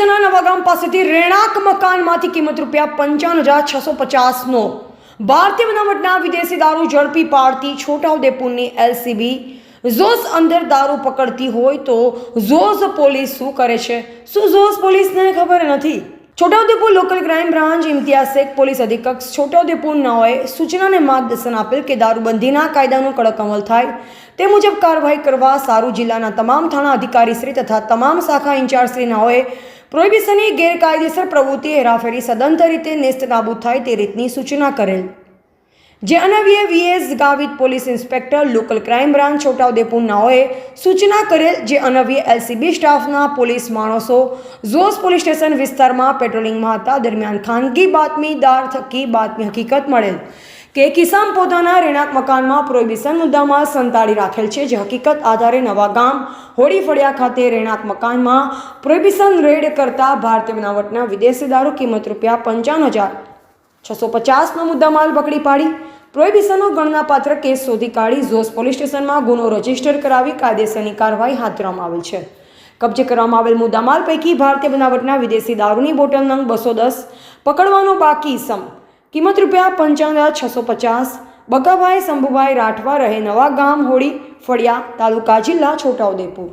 શહેરના નવાગામ પાસેથી રહેણાંક મકાનમાંથી કિંમત ₹55,650નો ભારતીય બનાવટના વિદેશી દારૂ ઝડપી પાડતી છોટાઉદેપુરની એલસીબી ઝોસ અંદર દારૂ પકડતી હોય તો ઝોસ પોલીસ શું કરે છે? શું ઝોસ પોલીસને ખબર નથી? Chhota Udepur local crime branch Imtiyaz Shaikh police અધિક્ષક છોટાઉદેપુર નાઓએ સૂચનાને માર્ગદર્શન આપેલ કે દારૂબંધીના કાયદાનો કડક અમલ થાય તે મુજબ કાર્યવાહી કરવા સારું જિલ્લાના તમામ થાણા અધિકારીશ્રી તથા તમામ શાખા ઇન્ચાર્જશ્રી નાઓએ પ્રોહિબિશનની ગેરકાયદેસર પ્રવૃત્તિ હેરાફેરી સદંતર રીતે નેસ્તનાબૂદ થાય તે રીતની સૂચના કરેલ, જે અન્વયે VS Gavit police inspector local crime branch Chhotaudepur નાઓએ સૂચના કરેલ, જે અન્વયે એલસીબી સ્ટાફના પોલીસ માણસો ઝોસ પોલીસ સ્ટેશન વિસ્તારમાં પેટ્રોલિંગમાં હતા. દરમિયાન ખાનગી બાતમીદાર થકી બાતમી હકીકત મળેલ કે કિસાન પોતાના રહેણાંક મકાનમાં પ્રોહિબિશન મુદ્દામાલ સંતાડી રાખેલ છે, જે હકીકત આધારે નવાગામ હોળી ફળિયા ખાતે રહેણાંક મકાનમાં પ્રોહિબિશન રેડ કરતા ભારતીય બનાવટના વિદેશી દારૂ કિંમત ₹55,650નો મુદ્દામાલ પકડી પાડી પ્રોહિબિશનનો ગણનાપાત્ર કેસ શોધી કાઢી ઝોસ પોલીસ સ્ટેશનમાં ગુનો રજીસ્ટર કરાવી કાયદેસરની કાર્યવાહી હાથ ધરવામાં આવેલ છે. કબજે કરવામાં આવેલ મુદ્દામાલ પૈકી ભારતીય બનાવટના વિદેશી દારૂની બોટલ નંગ 210 પકડવાનો બાકી સમ કિંમત ₹55,650 બગાભાઈ શંભુભાઈ રાઠવા રહે નવાગામ હોળી ફળિયા તાલુકા જિલ્લા છોટાઉદેપુર.